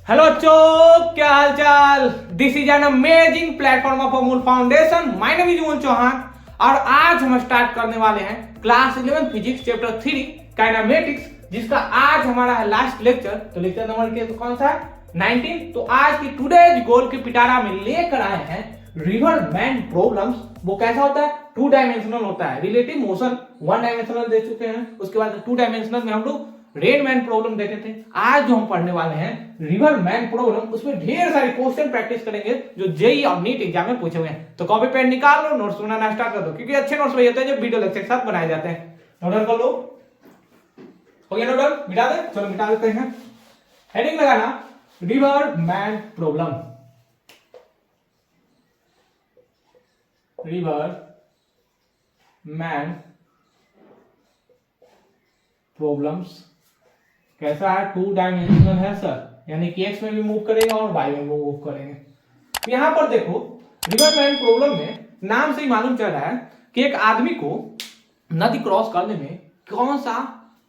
Hello बच्चों, क्या हाल चाल। This is an amazing platform of Amul foundation. My name is Amul Chauhan और आज हम स्टार्ट करने वाले हैं क्लास 11 फिजिक्स चैप्टर 3 काइनेमेटिक्स, जिसका आज हमारा है लास्ट लेक्चर। तो लेक्चर नंबर के तो कौन सा है 19। तो आज की टुडेज गोल के पिटारा में लेकर आए हैं रिवर मैन प्रॉब्लम्स। वो कैसा होता है, 2 डायमेंशनल होता है। रिलेटिव मोशन 1 डायमेंशनल दे चुके हैं, उसके बाद 2 डायमेंशनल में हम लोग रेन मैन प्रॉब्लम देखे थे। आज जो हम पढ़ने वाले हैं रिवर मैन प्रॉब्लम, उसमें ढेर सारे क्वेश्चन प्रैक्टिस करेंगे जो जेईई और नीट एग्जाम में पूछे हुए हैं। तो कॉपी पेन निकाल लो, नोट्स बनाना स्टार्ट कर दो, क्योंकि अच्छे नोट्स वही होते हैं जब वीडियो लेक्चर के साथ बनाए जाते हैं। नोट कर लो, हो गया नोट, मिटा दे, चलो मिटा देते हैं। हेडिंग लगाना river man problem, river man problems. कैसा है, 2 डायमेंशनल है सर, यानी कि एक्स में भी मूव करेगा और वाई में भी मूव करेंगे। यहां पर देखो रिवर मैन प्रॉब्लम में नाम से ही मालूम चल रहा है कि एक आदमी को नदी क्रॉस करने में कौन सा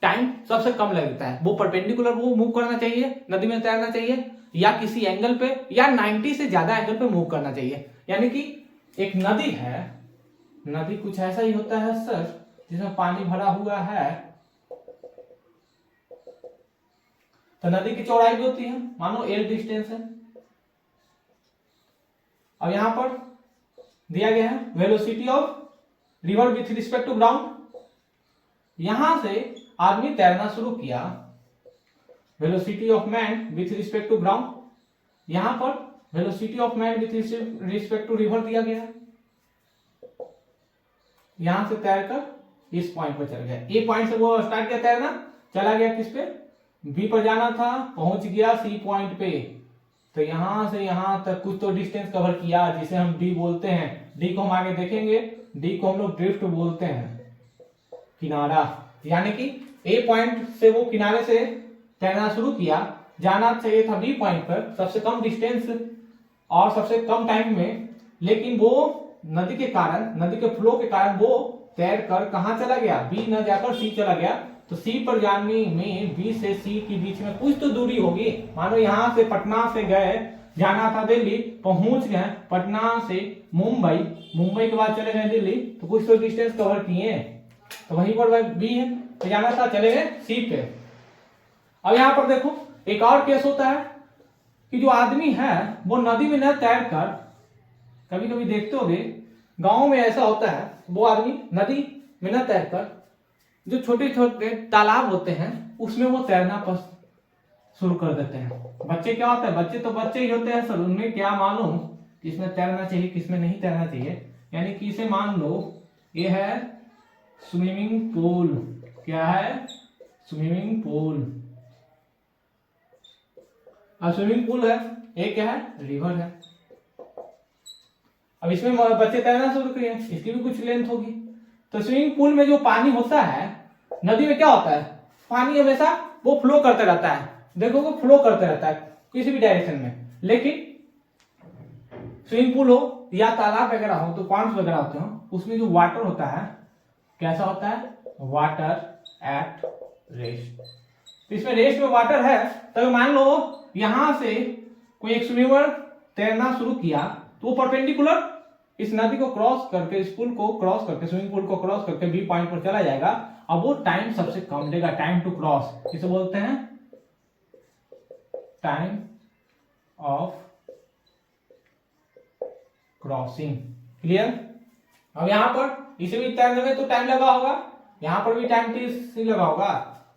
टाइम सबसे कम लगता है। वो परपेंडिकुलर वो मूव करना चाहिए, नदी में तैरना चाहिए, या किसी एंगल पे, या 90 से ज्यादा एंगल पे मूव करना चाहिए। यानी कि एक नदी है, नदी कुछ ऐसा ही होता है सर जिसमें पानी भरा हुआ है। तो नदी की चौड़ाई भी होती है, मानो एल डिस्टेंस है। अब यहां पर दिया गया है velocity of river with respect to ground. यहां से आदमी तैरना शुरू किया, velocity of man with respect to ground. यहां पर velocity of man with respect to river दिया गया है। यहां से तैरकर इस पॉइंट पर चल गया, ए पॉइंट से वो स्टार्ट किया तैरना, चला गया किस पे, बी पर जाना था, पहुंच गया सी पॉइंट पे। तो यहां से यहां तक कुछ तो डिस्टेंस कवर किया, जिसे हम डी बोलते हैं। डी को हम आगे देखेंगे, डी को हम लोग ड्रिफ्ट बोलते हैं, किनारा। यानी कि ए पॉइंट से वो किनारे से तैरना शुरू किया, जाना चाहिए था बी पॉइंट पर सबसे कम डिस्टेंस और सबसे कम टाइम में, लेकिन वो नदी के कारण, नदी के फ्लो के कारण वो तैर कर कहां चला गया, बी न जाकर सी चला गया। तो सी पर जाने में बी से सी के बीच में कुछ तो दूरी होगी। मानो यहां से पटना से गए, जाना था दिल्ली, पहुंच गए पटना से मुंबई, मुंबई के बाद चले गए दिल्ली, तो कुछ तो डिस्टेंस कवर किए। तो वहीं पर बी है, तो जाना था, चले गए सी पे। अब यहां पर देखो एक और केस होता है कि जो आदमी है वो नदी में न तैर कर, कभी कभी देखते होगे गांव में ऐसा होता है, वो आदमी नदी में न तैर कर जो छोटे छोटे तालाब होते हैं उसमें वो तैरना शुरू कर देते हैं। बच्चे क्या होते हैं, बच्चे तो बच्चे ही होते हैं सर, उनमें क्या मालूम किसमें तैरना चाहिए किसमें नहीं तैरना चाहिए। यानी कि इसे मान लो ये है स्विमिंग पूल। क्या है, स्विमिंग पूल। अब स्विमिंग पूल है, ये क्या है, रिवर है। अब इसमें बच्चे तैरना शुरू किए, इसकी भी कुछ लेंथ होगी। तो स्विमिंग पूल में जो पानी होता है, नदी में क्या होता है, पानी हमेशा वो फ्लो करते रहता है। देखो वो फ्लो करते रहता है किसी भी डायरेक्शन में। लेकिन स्विमिंग पूल हो या तालाब वगैरह हो, तो पॉन्ड्स वगैरह होते हो, उसमें जो वाटर होता है कैसा होता है, वाटर एट रेस्ट। इसमें रेस्ट में वाटर है। तो मान लो यहां से कोई एक स्विमर तैरना शुरू किया, तो वो परपेंडिकुलर इस नदी को क्रॉस करके, इस पुल को क्रॉस करके, स्विमिंग पूल को क्रॉस करके बी पॉइंट पर चला जाएगा। अब वो टाइम सबसे कम लेगा, टाइम टू क्रॉस इसे बोलते हैं टाइम ऑफ क्रॉसिंग। क्लियर। अब यहां पर इसे भी तैरने में तो टाइम लगा होगा, यहां पर भी टाइम टी लगा होगा।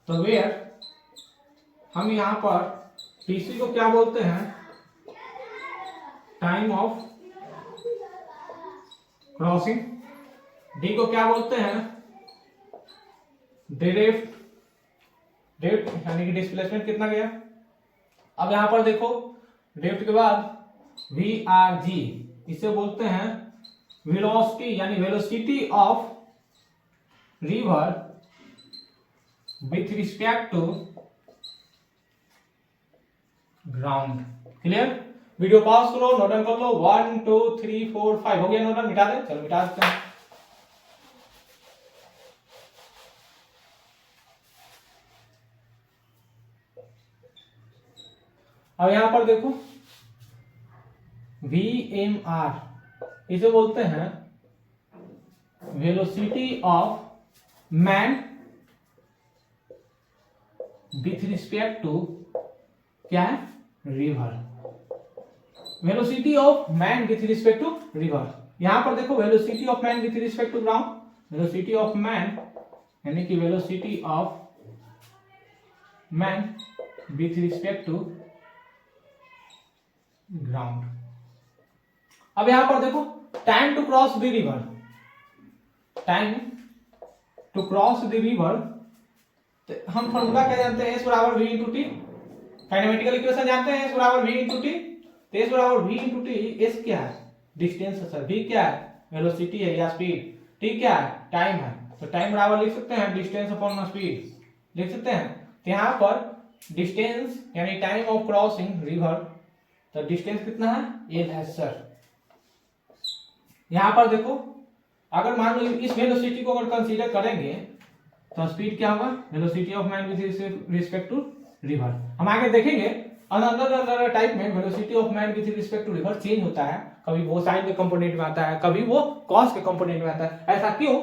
तो वेयर हम यहां पर टीसी को क्या बोलते हैं, टाइम ऑफ क्रॉसिंग। डी को क्या बोलते हैं, ड्रिफ्ट। ड्रिफ्ट यानी कि डिस्प्लेसमेंट कितना गया। अब यहां पर देखो ड्रिफ्ट के बाद वी आर जी, इसे बोलते हैं वेलोसिटी, यानी velocity of river with respect to ground. Clear. Video pause करो, नोट डाउन कर लो। 1 2 3 4 5 हो गया नोट डाउन, मिटा दे, चलो मिटा देते हैं। अब यहां पर देखो VMR इसे बोलते हैं velocity of man with respect to क्या है, river. Velocity of man with respect to river. यहां पर देखो velocity of man with respect to ground, velocity of man यानी कि velocity of man with respect to ground. अब यहां पर देखो time to cross the river, time to cross the river, हम फॉर्मूला क्या जानते हैं, S बराबर V into T. Kinematical equation जानते हैं, S बराबर V इंटू टी। तो S बराबर V इंटू टी। S क्या है, डिस्टेंस है सर, V क्या है, वेलोसिटी है या स्पीड, T क्या है, टाइम है। तो टाइम बराबर लिख सकते हैं डिस्टेंस अपॉन स्पीड, लिख सकते हैं। तो यहाँ पर डिस्टेंस यानी टाइम ऑफ क्रॉसिंग रिवर, तो डिस्टेंस कितना है, L है सर। यहां पर देखो अगर मान लो इस वेलोसिटी को अगर कंसीडर करेंगे तो स्पीड क्या होगा, velocity of man with respect to river. हम आगे देखेंगे अनदर टाइप में velocity of man with respect to river change होता है, कभी वो साइन के कंपोनेंट में आता है, कभी वो कॉस के कंपोनेंट में आता है। ऐसा क्यों,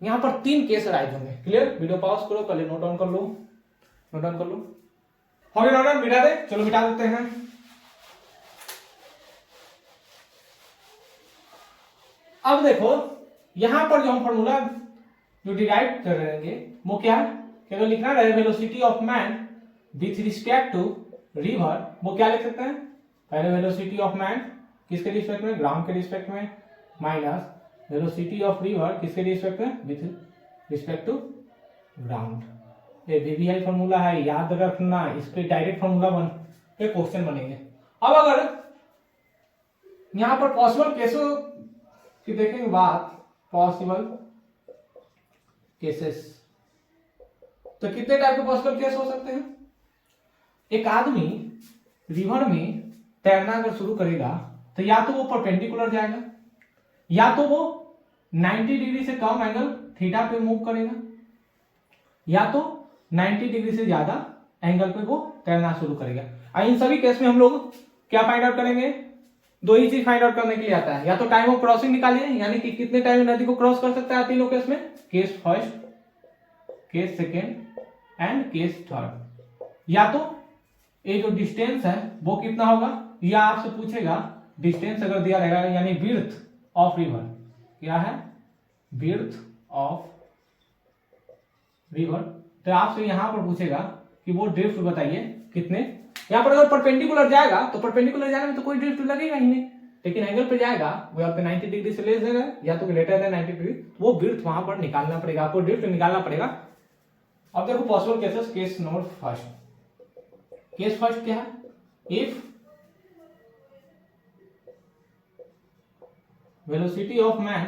यहाँ पर 3 केस राइज होंगे। क्लियर, वीडियो पॉज करो, पहले नोट डाउन कर लो, नोट डाउन कर लो। हो गया नोट डाउन, मिटा दे, चलो मिटा देते हैं। अब देखो यहां पर जो हम फॉर्मूला जो डिराइव कर रहे हैं वो क्या है, केवल लिखना है velocity of man with respect to river. वो क्या लिख सकते हैं, पहले वेलोसिटी ऑफ मैन किसके रिस्पेक्ट में, ग्राउंड के रिस्पेक्ट में, माइनस वेलोसिटी ऑफ रिवर किसके रिस्पेक्ट में, विथ रिस्पेक्ट टू ग्राउंड। ये VBI फॉर्मूला है, याद रखना, इस पे डायरेक्ट फॉर्मूला पे क्वेश्चन बनेंगे। अब अगर यहां पर पॉसिबल केसों कि देखेंगे बात, पॉसिबल केसेस, तो कितने टाइप के पॉसिबल केस हो सकते हैं। एक आदमी रिवर में तैरना अगर शुरू करेगा तो या तो वो परपेंडिकुलर जाएगा, या तो वो 90 डिग्री से कम एंगल थीटा पे मूव करेगा, या तो 90 डिग्री से ज्यादा एंगल पे वो तैरना शुरू करेगा। इन सभी केस में हम लोग क्या फाइंड आउट करेंगे, 2 ही चीज फाइंड आउट करने के लिए आता है, या तो टाइम ऑफ क्रॉसिंग निकालिए, यानी कि कितने टाइम में नदी को क्रॉस कर सकता है तीनों केस में, case first, case second and case third, या तो ये जो डिस्टेंस है वो कितना होगा, या आपसे पूछेगा डिस्टेंस अगर दिया रहेगा यानी विड्थ ऑफ रिवर, क्या है विड्थ ऑफ रिवर, तो आपसे यहां पर पूछेगा कि वो ड्रिफ्ट बताइए कितने। यहां पर अगर परपेंडिकुलर जाएगा तो परपेंडिकुलर जाने में तो कोई ड्रिफ्ट लगेगा ही नहीं, लेकिन एंगल पे जाएगा वो आपके 90 डिग्री से लेस है या तो ग्रेटर देन 90 डिग्री, वो विड्थ वहां पर निकालना पड़ेगा, आपको ड्रिफ्ट निकालना पड़ेगा। अब देखो possible cases, case number first, case first क्या है, if velocity of man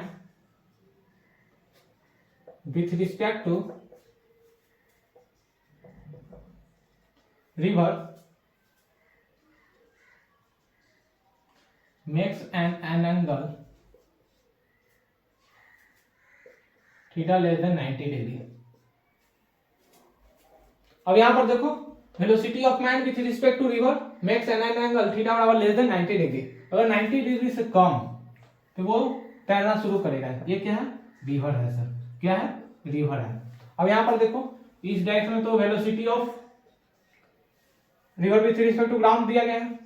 with respect to river makes an angle theta less than 90 degree. अब यहां पर देखो velocity of man with respect to river makes an angle theta बराबर less than 90 degree. अगर 90 degree से कम तो वो तैरना शुरू करेगा। ये क्या है, रिवर है सर, क्या है, रिवर है। अब यहां पर देखो इस डायरेक्शन में तो velocity of river with respect to ground दिया गया है।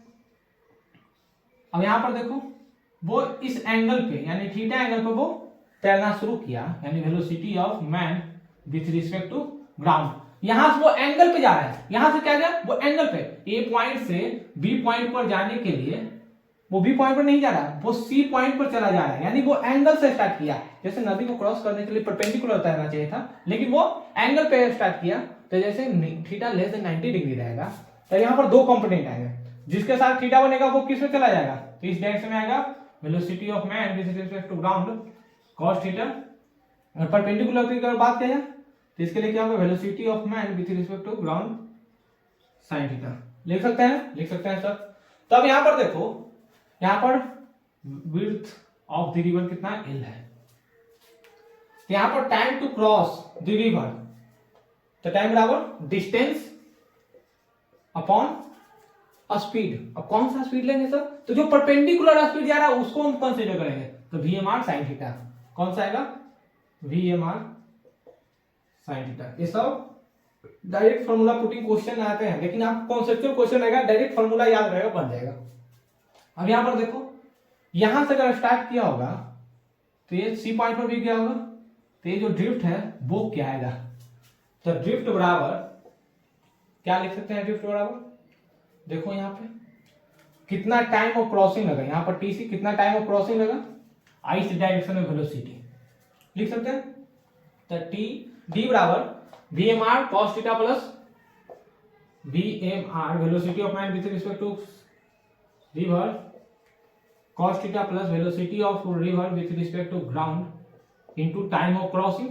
अब यहां पर देखो वो इस एंगल पे यानी थीटा एंगल पे वो तैरना शुरू किया, यानी velocity of man with respect to ground. यहां से वो एंगल पे जा रहा है, यहां से क्या गया, वो एंगल पे ए पॉइंट से बी पॉइंट पर जाने के लिए वो बी पॉइंट पर नहीं जा रहा है, वो सी पॉइंट पर चला जा रहा है, यानी वो एंगल से स्टार्ट किया। जैसे नदी को क्रॉस करने के लिए परपेंडिकुलर तैरना चाहिए था, लेकिन वो एंगल पे स्टार्ट किया। तो जैसे थीटा लेस देन 90 डिग्री रहेगा तो यहाँ पर 2 कंपोनेंट आएंगे, जिसके साथ थीटा बनेगा वो किस में चला जाएगा, तो इस डायरेक्शन में आएगा velocity of man with respect to ground cos theta. और परपेंडिकुलर की अगर बात किया तो इसके लिए क्या होगा, velocity of man with respect to ground sin theta. लिख सकते हैं, लिख सकते हैं सर। तो अब यहाँ पर देखो, यहाँ पर विड्थ ऑफ द रिवर कितना L है, तो यहाँ पर time to cross the river, तो टाइम बराबर डिस्टेंस अपॉन स्पीड। अब कौन सा स्पीड लेंगे सर? तो जो परपेंडिकुलर स्पीड जा रहा है उसको हम कंसीडर करेंगे, तो VMR sin थीटा। कौन सा आएगा? VMR sin theta. ये सब डायरेक्ट फॉर्मूला पुटिंग क्वेश्चन आते हैं, लेकिन आप कॉन्सेप्चुअल क्वेश्चन रहेगा, डायरेक्ट फॉर्मूला याद रहेगा, बन जाएगा। अब यहां पर देखो, यहां से अगर स्टार्ट किया होगा तो ये सी पॉइंट पर भी गया होगा, तो ये जो ड्रिफ्ट है वो क्या आएगा? तो ड्रिफ्ट बराबर क्या लिख सकते हैं? ड्रिफ्ट बराबर देखो यहां पे कितना टाइम ऑफ क्रॉसिंग लगा, यहां पर TC कितना टाइम ऑफ क्रॉसिंग लगा, I इस डायरेक्शन में वेलोसिटी लिख सकते हैं। तो डी बराबर VMR cos theta plus VMR velocity of man with respect to river cos theta plus velocity of river with respect to ground into time of crossing.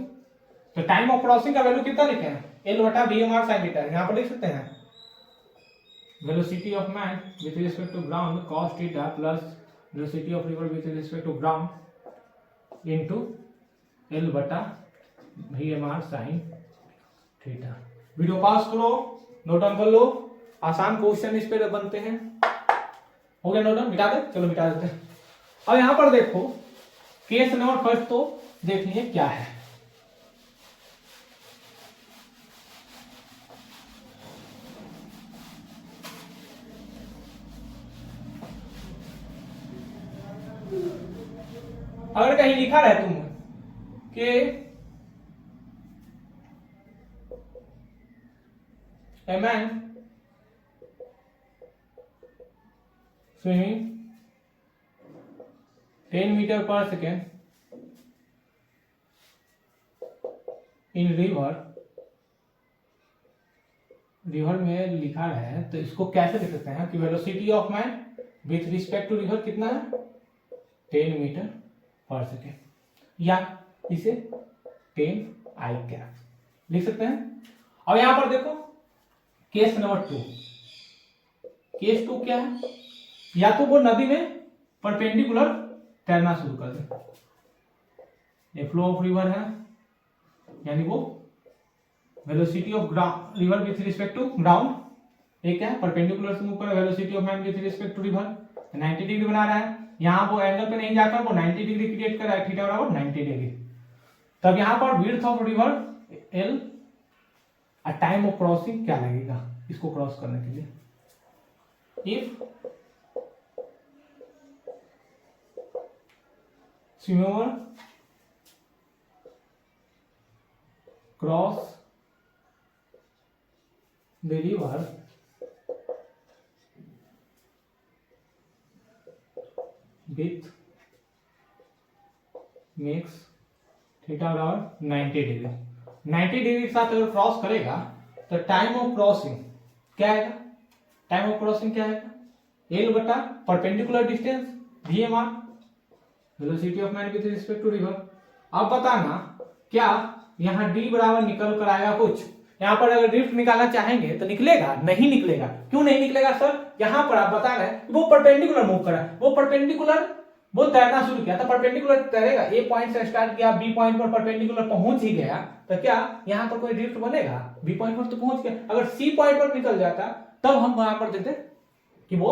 तो time of crossing का value कितना लिखे हैं? L बटा VMR sin theta. यहां पर लिख सकते हैं velocity of man with respect to ground cos theta plus velocity of river with respect to ground into L बटा VMR sin theta. Video pause करो, नोट डाउन कर लो, आसान क्वेश्चन इस पे बनते हैं। हो गया नोट डाउन? मिटा दे, चलो मिटा देते हैं। अब यहां पर देखो केस नंबर फर्स्ट तो देख लीजिए क्या है। अगर कहीं लिखा रहे तुम कि a man swimming 10 meter per second in river में लिखा है, तो इसको कैसे लिख सकते हैं कि velocity of man with respect to river कितना है? 10 मीटर पर सेकेंड, या इसे 10 I कैप लिख सकते हैं। अब यहां पर देखो केस नंबर 2, केस 2 क्या है? या तो वो नदी में परपेंडिकुलर तैरना शुरू कर दे, फ्लो ऑफ रिवर है, यानी वो velocity of river with respect to ground एक है, परपेंडिकुलर से मूव कर, velocity of man with respect to river 90 degree बना रहा है। यहां वो एंगल पे नहीं जाकर वो 90 डिग्री क्रिएट कर रहा है, थीटा बराबर 90 डिग्री। तब यहां पर विड्थ ऑफ रिवर L और टाइम ऑफ क्रॉसिंग क्या लगेगा इसको क्रॉस करने के लिए? If swimmer cross the river with makes theta बराबर 90 डिग्री, 90 डिग्री के साथ अगर क्रॉस करेगा तो टाइम ऑफ क्रॉसिंग क्या आएगा? टाइम ऑफ क्रॉसिंग क्या आएगा? L बटा perpendicular distance VMR velocity of man with respect to river. अब बताना क्या यहाँ D बराबर निकल कर आएगा कुछ? यहाँ पर अगर ड्रिफ्ट निकालना चाहेंगे तो निकलेगा? नहीं निकलेगा। क्यों नहीं निकलेगा सर? यहाँ पर आप बता रहे हैं वो परपेंडिकुलर मूव कर रहा है, वो परपेंडिकुलर वो तैरना शुरू किया था, परपेंडिकुलर तैरेगा, A पॉइंट से स्टार्ट किया, B पॉइंट पर परपेंडिकुलर पहुंच ही गया, तो क्या यहाँ पर कोई ड्रिफ्ट बनेगा? B पॉइंट पर तो पहुंच गया। अगर C पॉइंट पर निकल जाता तब हम वहां पर देते कि वो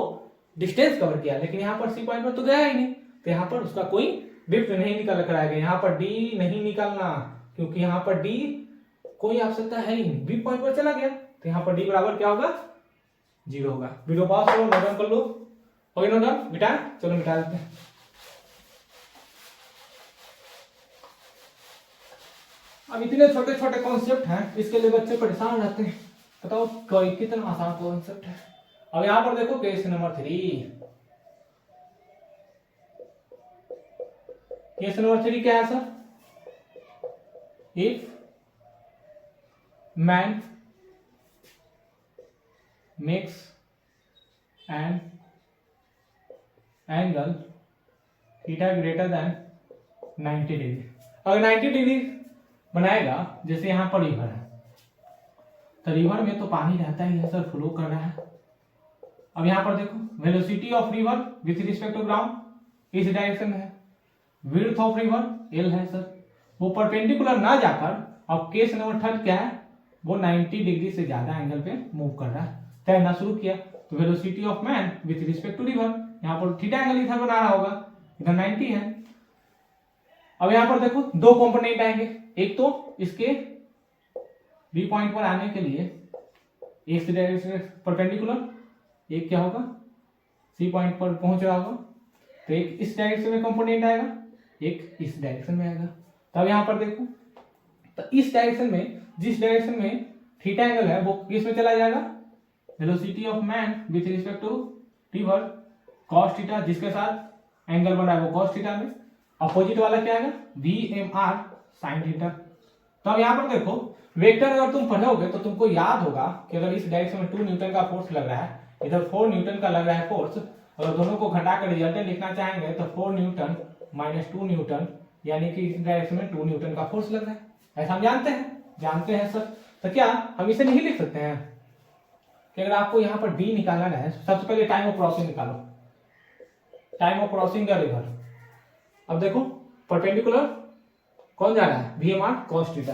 डिस्टेंस कवर किया, लेकिन यहाँ पर C पॉइंट पर तो गया ही नहीं, तो यहाँ पर उसका कोई ड्रिफ्ट नहीं निकल कर आएगा। यहाँ पर D नहीं निकलना, क्योंकि यहाँ पर D कोई आवश्यकता है ही नहीं, B पॉइंट पर चला गया, तो यहाँ पर D बराबर क्या होगा? 0 होगा। वीडियो पास करो, नोट डाउन कर लो। हो गया नोट डाउन? मिटा, चलो मिटा देते हैं। अब इतने छोटे छोटे कॉन्सेप्ट हैं, इसके लिए बच्चे परेशान रहते हैं। बताओ कोई कितना आसान कॉन्सेप्ट है। अब यहां पर देखो केस नंबर 3, केस नंबर 3 क्या है sir? If man makes an angle theta greater then 90 degree, अगर 90 डिग्री बनाएगा, जैसे यहां पर रिवर है, तो रिवर में तो पानी रहता ही है सर, फ्लो कर रहा है। अब यहां पर देखो velocity of river with respect to ground इस डायरेक्शन में है, विड्थ ऑफ रिवर L है सर, वो परपेंडिकुलर ना जाकर, अब केस नंबर 3 क्या है? वो 90 डिग्री से ज्यादा एंगल पे मूव कर रहा है, तैरना शुरू किया, तो velocity of man with respect to river, यहाँ पर थीटा एंगल इधर बना रहा होगा, इधर 90 है। अब यहाँ पर देखो दो कंपोनेंट आएंगे, एक तो इसके बी पॉइंट पर आने के लिए एक्स डायरेक्शन परपेंडिकुलर, एक क्या होगा सी पॉइंट पर पहुंच रहा होगा, तो एक इस डायरेक्शन में कंपोनेंट आएगा, एक इस डायरेक्शन में आएगा। तब यहाँ पर देखो, तो इस डायरेक्शन में जिस डायरेक्शन में थीटा एंगल है वो किस में चला जाएगा, velocity of man with respect to river cos theta, जिसके साथ एंगल बना है वो कॉस थीटा में, अपोजिट वाला क्या आएगा VMR साइन थीटा। तो अब यहाँ पर देखो वेक्टर अगर तुम पढ़ोगे तो तुमको याद होगा कि अगर इस डायरेक्शन में 2 न्यूटन का फोर्स लग रहा है, इधर 4 न्यूटन का लग रहा है फोर्स, अगर दोनों को घटाकर रिजल्टेंट लिखना चाहेंगे तो 4 न्यूटन माइनस 2 न्यूटन, यानी कि इस डायरेक्शन में 2 न्यूटन का फोर्स लग रहा है। ऐसा हम जानते हैं सर। तो क्या हम इसे नहीं लिख सकते हैं कि अगर आपको यहाँ पर डी निकालना है, सबसे पहले टाइम ऑफ क्रॉसिंग निकालो, time of crossing the river. अब देखो परपेंडिकुलर कौन जा रहा है, VMR cos थीटा,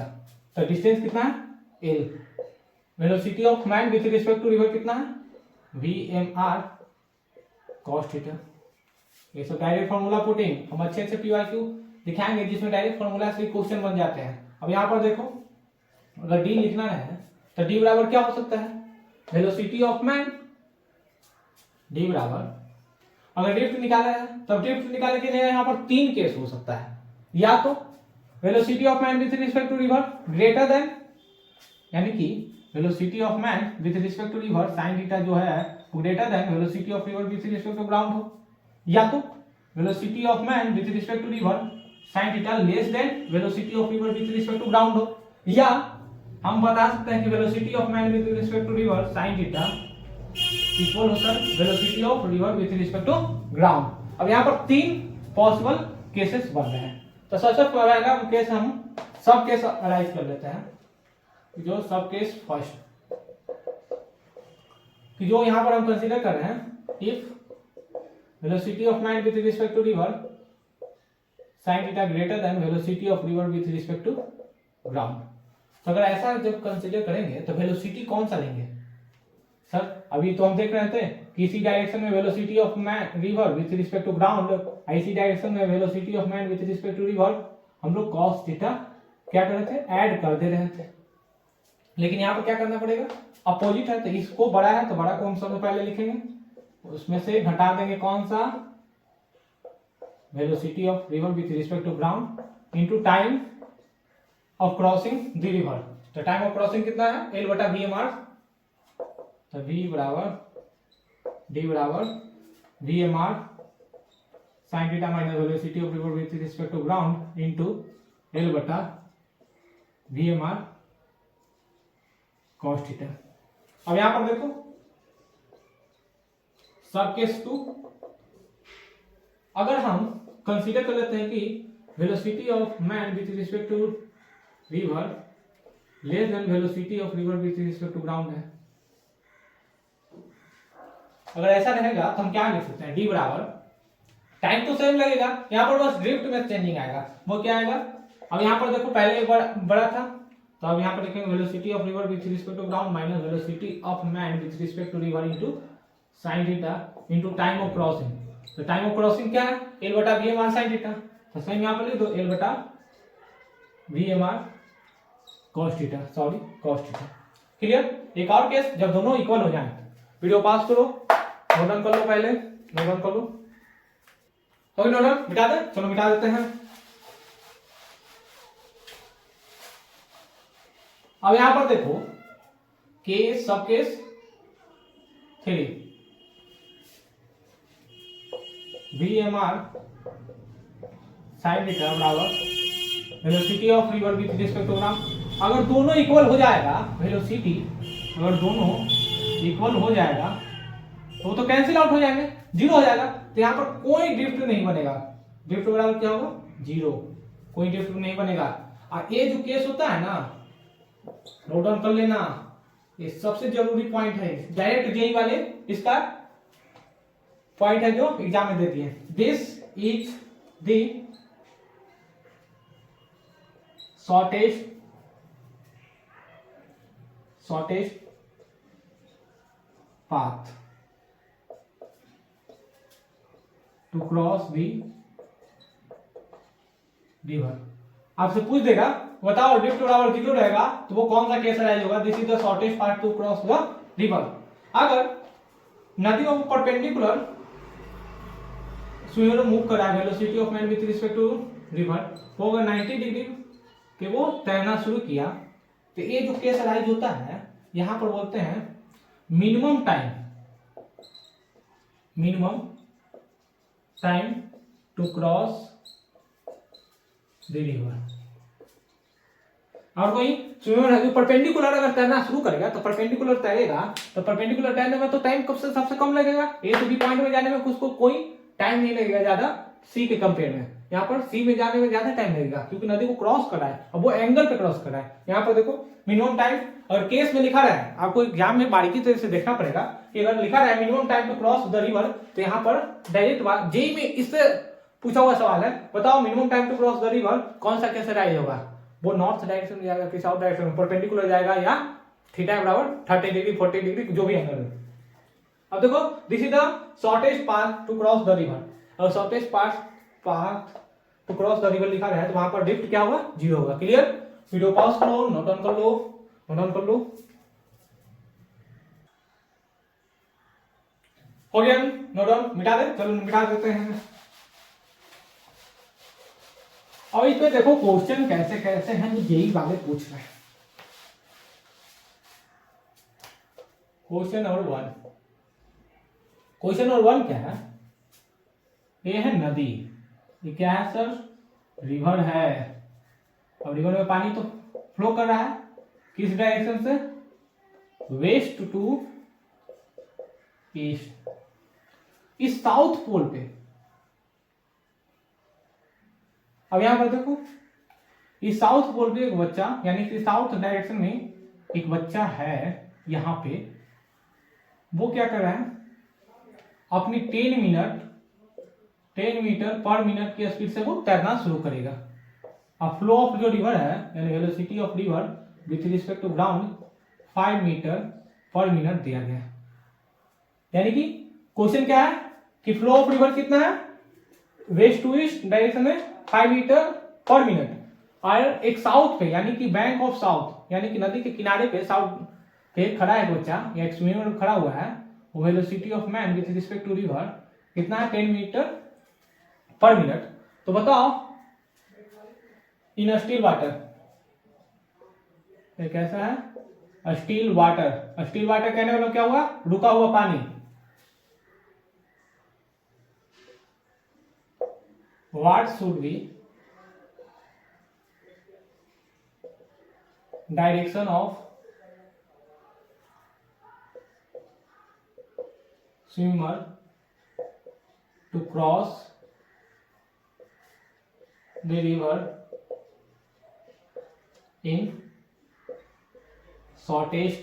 तो डिस्टेंस कितना है L, velocity of man with respect to river कितना है VMR cos थीटा। ये सब डायरेक्ट फार्मूला पुटिंग, हम अच्छे PYQ दिखाएंगे जिसमें डायरेक्ट फार्मूला से क्वेश्चन बन जाते हैं। अब यहाँ पर देखो अगर डी लिखना है तो डी बराबर क्या हो सकता है, वेलोसिटी ऑफ मैन, डी बराबर, अगर ड्रिफ्ट निकाला है तब ड्रिफ्ट निकालने के लिए यहाँ पर 3 केस हो सकता है, या तो velocity of man with respect to river greater than, यानी कि velocity of man with respect to river sine theta जो है वो greater than velocity of river with respect to ground हो, या तो velocity of man with respect to river sine theta less than velocity of river with respect to ground हो, या हम बता सकते हैं कि velocity of man with respect to river sine theta equal होता है velocity of river with respect to ground. अब यहाँ पर 3 पॉसिबल केसेस बन रहे हैं, तो सबसे पहला केस हम सब केस अराइज कर लेते हैं, जो सब केस फर्स्ट, कि जो यहाँ पर हम कंसीडर कर रहे हैं, if velocity of man with respect to river sine theta greater than velocity of river with respect to ground. तो अगर ऐसा जब कंसीडर करेंगे तो वेलोसिटी कौन सा लेंगे सर, अभी तो हम देख रहे थे कि इसी डायरेक्शन में velocity of man river with respect to ground, इसी डायरेक्शन में velocity of man with respect to river हम लोग cos थीटा क्या कर रहे थे, ऐड कर दे रहे थे। लेकिन यहाँ पर क्या करना पड़ेगा, अपोजिट है तो इसको बड़ा है तो बड़ा को हम सबसे पहले लिखेंगे, उसमें से घटा देंगे कौन सा, velocity of river with respect to ground into time of crossing the river. तो टाइम ऑफ क्रॉसिंग कितना है L बटा VMR, तो V बराबर D बराबर VMR sine theta minus velocity of river with respect to ground into L बटा VMR cos theta. अब यहां पर देखो सब केस 2, अगर हम कंसीडर कर लेते हैं कि velocity of man with respect to river less than velocity of river with respect to ground है, अगर ऐसा रहेगा तो हम क्या लिख सकते हैं, डी बराबर, टाइम तो सेम लगेगा, यहाँ पर बस ड्रिफ्ट में चेंजिंग आएगा, वो क्या आएगा, अब यहाँ पर देखो पहले बड़ा था तो अब यहाँ पर लिखेंगे velocity of river with respect to ground minus velocity of man with respect to river into sine theta into time of crossing. तो टाइम ऑफ क्रॉसिंग क्या है, L बटा VMR साइन थीटा, तो सेम यहाँ पर लिख दो L बटा VMR cos theta, sorry cos theta. Clear. एक और केस जब दोनों इक्वल हो जाएं, वीडियो पास करो, नोट कर लो, पहले नोट कर लो, ओके नोट मिटा दे, चलो मिटा देते हैं। अब यहां पर देखो केस सब केस 3, VMR साइन थीटा बराबर velocity of river with respect to ground. अगर दोनों इक्वल हो जाएगा, वेलोसिटी अगर दोनों इक्वल हो जाएगा तो कैंसिल आउट हो जाएंगे, 0 हो जाएगा, तो यहाँ पर कोई ड्रिफ्ट नहीं बनेगा, ड्रिफ्ट बराबर क्या होगा 0, कोई ड्रिफ्ट नहीं बनेगा। और ये जो केस होता है ना, नोट डाउन कर लेना, ये सबसे जरूरी पॉइंट है, डायरेक्ट जेई वाले इसका पॉइंट है जो एग्जाम में देती है। This is the shortest path to cross the river। आपसे पूछ देगा बताओ ड्रिफ्ट बराबर 0 रहेगा तो वो कौन सा केस राइज होगा? This is the shortest path to cross the river. अगर नदी को परपेंडिकुलर स्विमर मूव करा velocity of man with respect to river, वो अगर 90 डिग्री के वो तैरना शुरू किया तो ये जो केस राइज होता है यहां पर बोलते हैं minimum time to cross the river. और कोई स्विमर है जो परपेंडिकुलर अगर तैरना शुरू करेगा तो परपेंडिकुलर तैरेगा, तो परपेंडिकुलर तैरने में तो टाइम कब से सबसे कम लगेगा? ए से बी पॉइंट में जाने में उसको कोई टाइम नहीं लगेगा ज्यादा सी के कंपेयर में। यहाँ पर सी में जाने में ज्यादा टाइम लगेगा क्योंकि नदी को क्रॉस कर रहा है, अब वो एंगल पे क्रॉस कर रहा है। यहाँ पर देखो मिनिमम टाइम और केस में लिखा रहा है, आपको एग्जाम में बारीकी तरह से देखना पड़ेगा कि अगर लिखा रहा है minimum time to cross the river तो यहाँ पर डायरेक्ट जेई में इससे पूछा हुआ सवाल है, बताओ minimum time to cross the river कौन सा कैसे राइज होगा? वो नॉर्थ डायरेक्शन में जाएगा कि साउथ डायरेक्शन में, परपेंडिकुलर जाएगा या थीटा बराबर 30 डिग्री 40 डिग्री जो भी एंगल है। अब देखो this is the shortest path to cross the river, और shortest path to cross the river लिखा रहा है तो वहां पर ड्रिफ्ट क्या होगा? 0 होगा। क्लियर? वीडियो पॉज करो, नोट डाउन कर लो, हो गया नोट डाउन, मिटा दे, चलो मिटा देते हैं। और इसमें देखो क्वेश्चन कैसे कैसे हैं जो जेई वाले पूछ रहे हैं। क्वेश्चन नंबर 1 क्या है? ये है नदी, ये क्या है सर? रिवर है। और रिवर में पानी तो फ्लो कर रहा है किस डायरेक्शन से? वेस्ट टू ईस्ट, इस साउथ पोल पे। अब यहां पर देखो इस साउथ पोल पे एक बच्चा, यानी कि साउथ डायरेक्शन में एक बच्चा है यहां पे, वो क्या कर रहा है? अपनी 10 मीटर पर मिनट की स्पीड से वो तैरना शुरू करेगा। अब फ्लो ऑफ जो रिवर है यानी velocity of river with respect to ground 5 metre per minute दिया गया है। यानी कि क्वेश्चन क्या है कि फ्लो ऑफ रिवर कितना है? वेस्ट टू ईस्ट डायरेक्शन में 5 मीटर पर मिनट, और एक साउथ पे यानी कि बैंक ऑफ साउथ यानी कि नदी के किनारे पे साउथ पे खड़ा है बच्चा या एक स्विमर खड़ा हुआ है, वो velocity of man with respect to river कितना है? 10 मीटर पर मिनट। तो बताओ इन स्टील वाटर, ये कैसा है? स्टील वाटर कहने वाला क्या हुआ? रुका हुआ पानी। What should be direction of swimmer to cross the river in shortest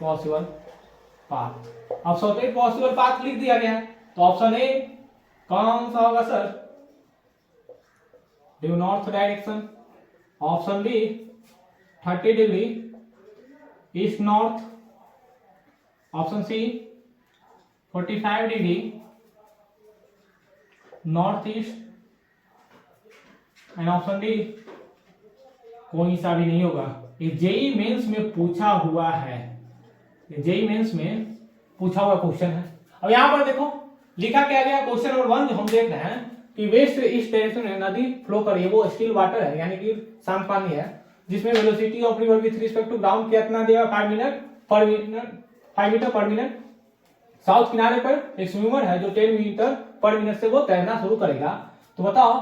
possible path? अब शॉर्टेस्ट पॉसिबल पाथ लिख दिया गया है तो ऑप्शन ए कौन सा होगा sir? Due north direction. Option B 30 degree east north. Option C 45 degree north east. And option D कोई सा भी नहीं होगा। ये जेई मेंस में पूछा हुआ है, जेई मेंस में पूछा हुआ क्वेश्चन है। अब यहां पर देखो लिखा क्या गया? क्वेश्चन नंबर 1 जो हम देख रहे हैं कि वेस्ट से ईस्ट डायरेक्शन में नदी फ्लो कर रही है, वो स्टील वाटर है यानी कि शांत पानी है, जिसमें velocity of river with respect to ground कितना देगा? 5 मीटर पर मिनट। साउथ किनारे पर एक स्विमर है जो 10 मीटर पर मिनट से वो तैरना शुरू करेगा। तो बताओ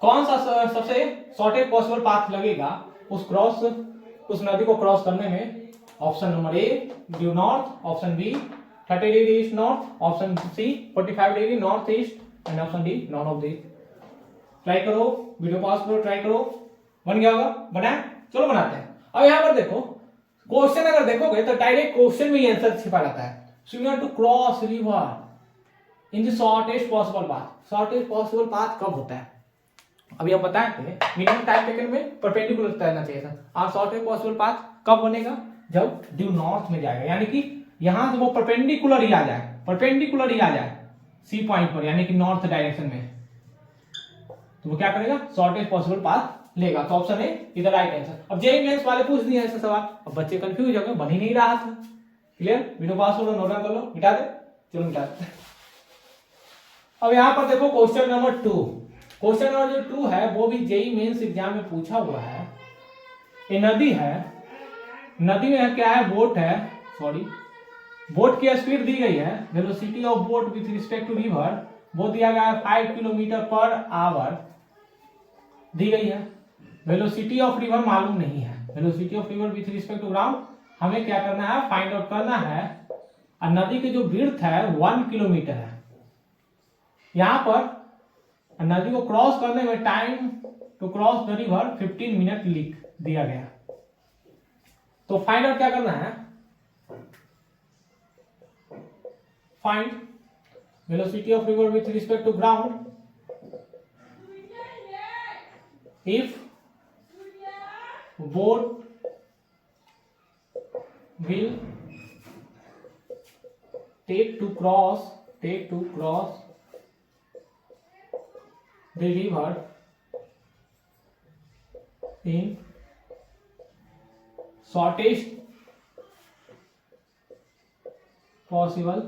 कौन सा सबसे शॉर्टेस्ट पॉसिबल पाथ लगेगा उस नदी को क्रॉस करने में? Option number A due north, option B 30 degree east north, option C 45 degree north east, and option D none of this. Try करो, वीडियो पॉज करो, ट्राई करो। बन गया होगा? बनाए? चलो बनाते हैं। अब यहां पर देखो क्वेश्चन अगर देखोगे तो डायरेक्ट क्वेश्चन में ही आंसर छिपा रहता है। Swimmer to cross river in the shortest possible path. Shortest possible path कब होता है? अभी हम बताए थे मिनिमम टाइम टेकन में परपेंडिकुलर तैरना चाहिए था। और शॉर्टेस्ट पॉसिबल पाथ कब बनेगा, जब ड्यू नॉर्थ में जाएगा, यानी कि यहां से वो परपेंडिकुलर ही आ जाए, परपेंडिकुलर ही आ जाए सी पॉइंट पर, यानी कि नॉर्थ डायरेक्शन में, तो वो क्या करेगा, शॉर्टेस्ट पॉसिबल पाथ लेगा। तो ऑप्शन ए इधर राइट आंसर। अब जेईई मेंस वाले पूछ दिए ऐसे सवाल, अब बच्चे कंफ्यूज हो गए, बन ही नहीं रहा था। क्लियर, वीडियो पास करो, नोट डाउन कर लो, मिटा दे, चलो मिटा दे। अब यहां पर देखो क्वेश्चन नंबर 2, क्वेश्चन नंबर जो 2 है वो भी जेईई मेंस एग्जाम में पूछा हुआ है। ये नदी है, नदी में क्या है, बोट है, सॉरी बोट की स्पीड दी गई है, velocity of boat with respect to river वो दिया गया है 5 किलोमीटर पर आवर दी गई है। वेलोसिटी ऑफ रिवर मालूम नहीं है, velocity of river with respect to ground हमें क्या करना है, फाइंड आउट करना है। और नदी की जो विड्थ है 1 किलोमीटर है। यहां पर नदी को क्रॉस करने में time to cross the river 15 minute लिख दिया गया। तो फाइंड आउट क्या करना है, find velocity of river with respect to ground if boat will take to cross the river in shortest possible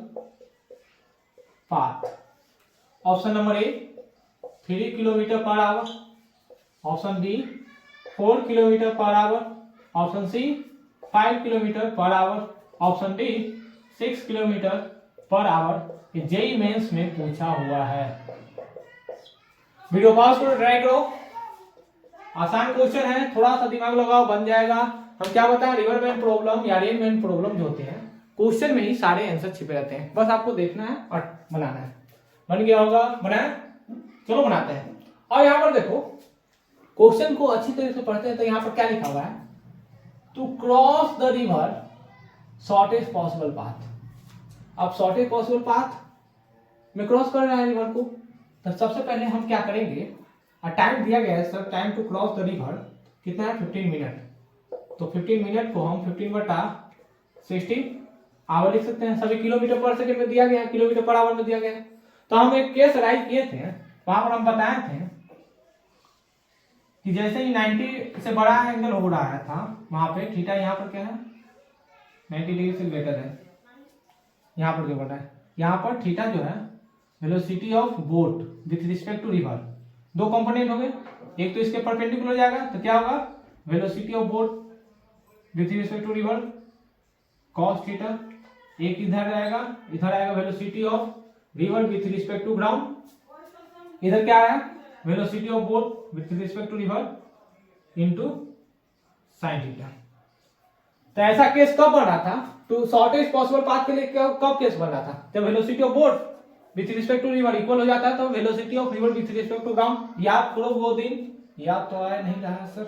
path। Option number A 3 kilometre per hour, option B 4 kilometre per hour, option C 5 kilometre per hour, option D 6 kilometre per hour. ये JEE mains में पूछा हुआ है। Video pause करो, try करो, आसान question है, थोड़ा सा दिमाग लगाओ, बन जाएगा। हम क्या बताएं, रिवरमेंट प्रॉब्लम या रेनमेंट प्रॉब्लम जो होते हैं क्वेश्चन में ही सारे आंसर छिपे रहते हैं, बस आपको देखना है और बनाना है। बन गया होगा, बनाए, चलो बनाते हैं। और यहां पर देखो क्वेश्चन को अच्छी तरह से पढ़ते हैं तो यहां पर क्या लिखा हुआ है, to cross the river shortest possible path. अब शॉर्टेस्ट पॉसिबल पाथ में क्रॉस कर रहा है रिवर को, तो सबसे पहले हम क्या करेंगे, टाइम दिया गया है sir, time to cross the river कितना है 15 मिनट। तो 15 मिनट को हम 15/60 आवर लिख सकते हैं, सभी किलोमीटर पर सेकंड में दिया गया है, किलोमीटर पर आवर में दिया गया है। तो हम एक केस राइट किए थे, वहां पर हम बताए थे कि जैसे ही 90 से बड़ा एंगल हो रहा था वहां पे थीटा यहाँ पर क्या है 90 डिग्री से ग्रेटर है, यहाँ पर जो बना है, यहाँ पर थीटा जो है velocity of boat with respect to river, दो कंपोनेंट हो गए, एक तो इसके परपेंडिकुलर जाएगा तो क्या होगा, velocity of boat with respect to river cos theta, एक इधर आएगा velocity of river with respect to ground, इधर क्या आया velocity of boat with respect to river into sin theta. तो ऐसा केस कब बन रहा था, टू शॉर्टेस्ट पॉसिबल पाथ के लिए कब केस बन रहा था, जब velocity of boat with respect to river equal हो जाता है तो velocity of river with respect to ground. याद करो वो दिन, याद तो आया नहीं रहा सर।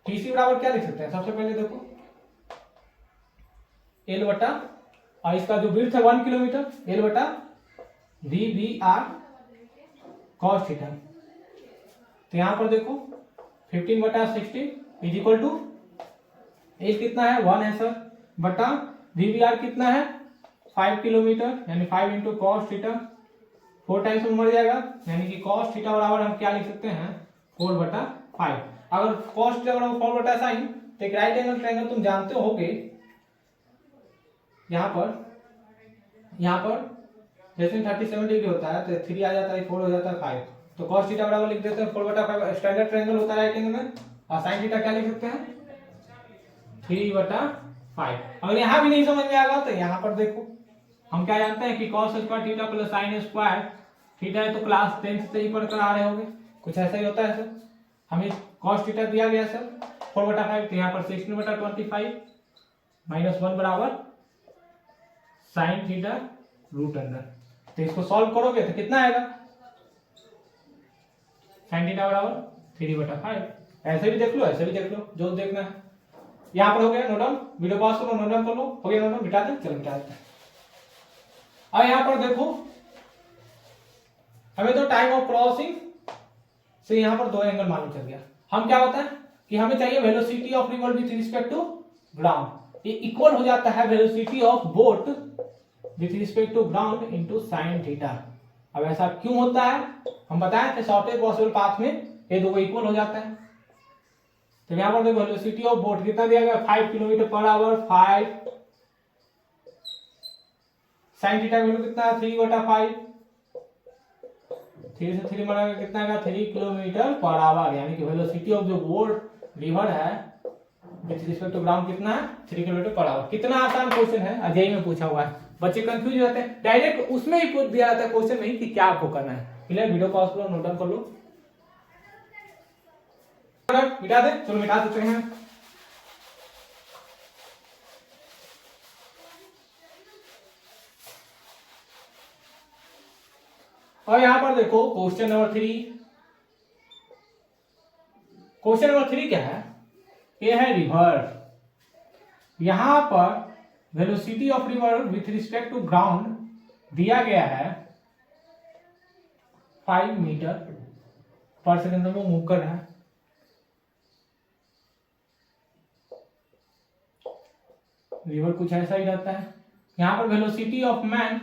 टीसी बराबर क्या लिख सकते हैं, सबसे पहले देखो एल बटा, और इसका जो विड्थ है 1 किलोमीटर, एल बटा V V R cos theta. तो यहां पर देखो 15/60 इज इक्वल टू एल कितना है 1 है सर, बटा वी वी आर कितना है 5 किलोमीटर, यानी 5 इंटू कॉस थीटा, 4 टाइम्स में मर जाएगा, यानी कि कॉस थीटा बराबर हम क्या लिख सकते हैं 4/5। अगर कॉस थीटा बराबर 4/sin, तो एक राइट एंगल ट्रायंगल तुम जानते होगे, यहाँ पर जैसे 37 डिग्री होता है तो 3 आ जाता है, 4 हो जाता है 5, तो cos थीटा बराबर लिख देते हैं 4/5, स्टैंडर्ड ट्रायंगल होता है राइट एंगल में, और sin थीटा क्या लिख सकते हैं 3/5। अगर यहाँ भी नहीं समझ में आएगा तो यहाँ पर देखो हम क्या जानते हैं कि cos square theta plus sin square theta है, तो क्लास 10th से ही पढ़कर आ रहे होंगे, कुछ ऐसा ही होता है सर। हमें cos थीटा दिया गया सर 4/5, तो यहाँ पर 16/25 -1 बराबर sin थीटा रूट अंडर। तो इसको सॉल्व करोगे तो कितना आएगा, sin थीटा बराबर 3/5। ऐसे भी देख लो, ऐसे भी देख लो, जो देखना है। यहाँ पर हो गया नोट डाउन, वीडियो पॉज करो, नोट डाउन कर लो, हो गया नोट डाउन, मिटा दे, चलो मिटा देते हैं। अब यहाँ पर देखो हमें तो टाइम ऑफ क्रॉसिंग से यहाँ पर 2 एंगल मालूम चल गया। हम क्या बताएं कि हमें चाहिए velocity of river with respect to ground, ये इक्वल हो जाता है velocity of boat with respect to ground into sine theta. अब ऐसा क्यों होता है, हम बताएं कि शॉर्टेस्ट पॉसिबल पाथ में ये दो इक्वल हो जाता है। तो यहाँ पर देखो वेलोसिटी ऑफ बोट कितना दिया गया 5 kilometre per our, 5 sine theta value कितना है 3/5, 3 से 3 बढ़ा कितना आएगा 3 किलोमीटर पर आवर, यानी कि वेलोसिटी ऑफ जो बोट रिवर है विथ रिस्पेक्ट टू ग्राउंड कितना है 3 किलोमीटर पर आवर। कितना आसान क्वेश्चन है, अजय में पूछा हुआ है। बच्चे कंफ्यूज हो जाते हैं, डायरेक्ट उसमें ही पूछ दिया जाता है क्वेश्चन में कि क्या आपको करना है। क्लियर, वीडियो पॉज करो, नोट डाउन कर लो, मिटा दे, चलो मिटा देते हैं। और यहां पर देखो क्वेश्चन नंबर 3, क्वेश्चन नंबर 3 क्या है, ये है रिवर। यहां पर velocity of river with respect to ground दिया गया है 5 मीटर पर सेकंड में वो मूव कर रहा है। रिवर कुछ ऐसा ही रहता है। यहां पर velocity of man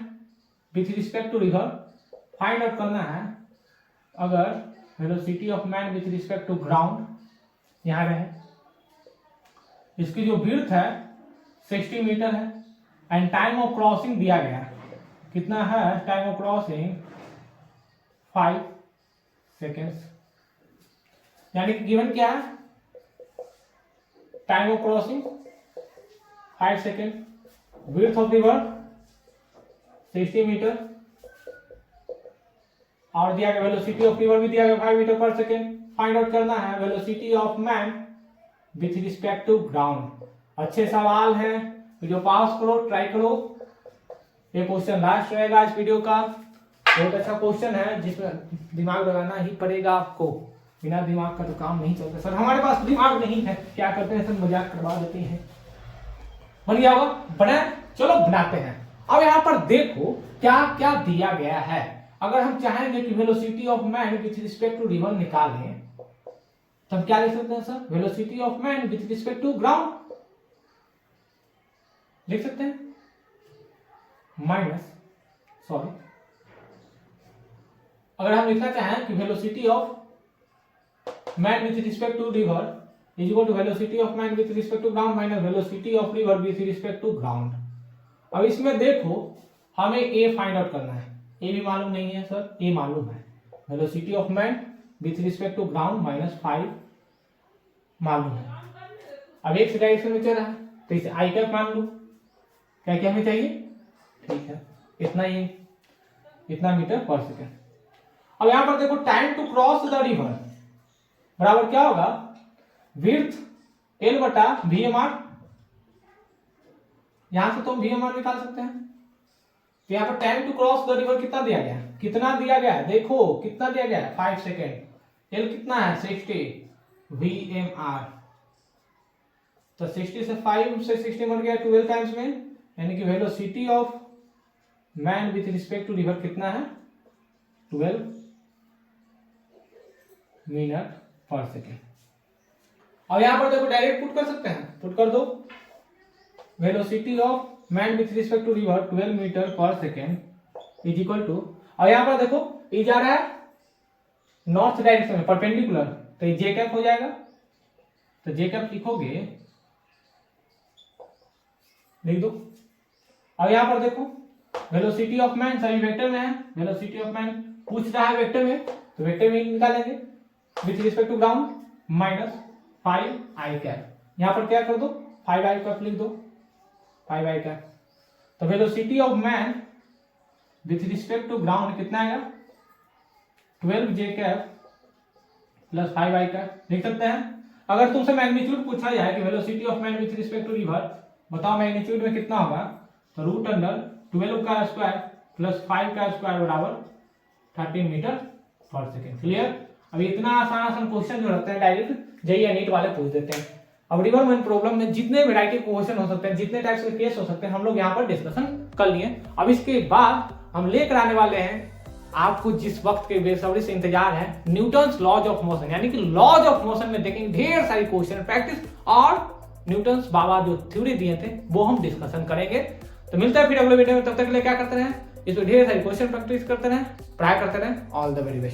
with respect to river find out करना है। अगर velocity of man with respect to ground यहां रहे, इसकी जो विड्थ है 60 मीटर है एंड टाइम ऑफ क्रॉसिंग दिया गया है, कितना है टाइम ऑफ क्रॉसिंग 5 सेकेंड्स, यानी कि गिवन क्या है time of crossing 5 second, width of river 60 metre और दिया गया वेलोसिटी ऑफ रिवर भी दिया गया 5 metre per second. Find out करना है velocity of man with respect to ground. अच्छे सवाल है, वीडियो पास करो, ट्राई करो। ये क्वेश्चन लास्ट रहेगा इस वीडियो का, बहुत अच्छा क्वेश्चन है जिसमें दिमाग लगाना ही पड़ेगा आपको, बिना दिमाग का तो काम नहीं चलता। सर हमारे पास दिमाग नहीं है, क्या करते हैं सर मजाक करवा देते हैं। बन गया होगा, बना, चलो बनाते हैं। अब यहाँ पर देखो क्या क्या दिया गया है। अगर हम चाहेंगे कि velocity of man with respect to river निकालें तो हम क्या लिख सकते हैं sir, velocity of man with respect to ground लिख सकते हैं, अगर हम लिखना चाहें कि velocity of man with respect to river is equal to velocity of man with respect to ground minus velocity of river with respect to ground. अब इसमें देखो हमें ए फाइंड आउट करना है, ए भी मालूम नहीं है सर, ए मालूम है, velocity of man with respect to ground -5 मालूम है। अब एक डायरेक्शन में चल रहा है तो इसे आई कैप मान लो, क्या क्या हमें चाहिए, ठीक है इतना ही, इतना मीटर पर सेकेंड। अब यहां पर देखो time to cross the river बराबर क्या होगा, विड्थ L/VMR, यहां से तो हम VMR निकाल सकते हैं। तो यहाँ पर time to cross the river कितना दिया गया है, कितना दिया गया है, देखो कितना दिया गया है 5 सेकेंड। L कितना है 60 VMR, तो 60 से 5 से 60 बढ़ गया 12 टाइम्स में, यानी कि velocity of man with respect to river कितना है 12 मिनट पर सेकेंड। और यहां पर देखो डायरेक्ट पुट कर सकते हैं, पुट कर दो velocity of man with respect to river 12 metre per second is equal to, और यहां पर देखो ये जा रहा है नॉर्थ डायरेक्शन में परपेंडिकुलर, तो ये जे कैप हो जाएगा, तो जे कैप लिखोगे लिख दो। और यहां पर देखो वेलोसिटी ऑफ मैन सभी वेक्टर में है, वेलोसिटी ऑफ मैन पूछ रहा है वेक्टर में, तो वेक्टर में निकालेंगे with respect to ground -5 i cap, यहां पर क्या कर दो 5 आई कैप लिख दो, 5 आई कैप। तो velocity of man with respect to ground कितना आएगा 12 j cap plus 5 i cap लिख सकते हैं। अगर तुमसे मैग्नीट्यूड पूछा जाए कि velocity of man with respect to river बताओ मैग्नीट्यूड में कितना होगा, तो √12 का स्क्वायर प्लस 5 का स्क्वायर बराबर 13 मीटर पर सेकेंड। क्लियर। अब इतना आसान क्वेश्चन जो रहते हैं डायरेक्ट जेईई या नीट वाले पूछ देते हैं। अब रिवर में प्रॉब्लम में जितने वैरायटी क्वेश्चन हो सकते हैं, जितने टाइप्स के केस हो सकते हैं, हम लोग यहाँ पर डिस्कशन कर लिए। अब इसके बाद हम लेकर आने वाले हैं आपको जिस वक्त के बेसब्री से इंतजार है, न्यूटन्स लॉज ऑफ मोशन, यानी कि लॉज ऑफ मोशन में देखेंगे ढेर सारी क्वेश्चन प्रैक्टिस, और न्यूटन्स बाबा जो थ्योरी दिए थे वो हम डिस्कशन करेंगे। तो मिलता है फिर अगले वीडियो में, तब तक के लिए क्या करते रहे, इसमें ढेर सारी क्वेश्चन प्रैक्टिस करते रहे, ट्राई करते रहे। All the very best.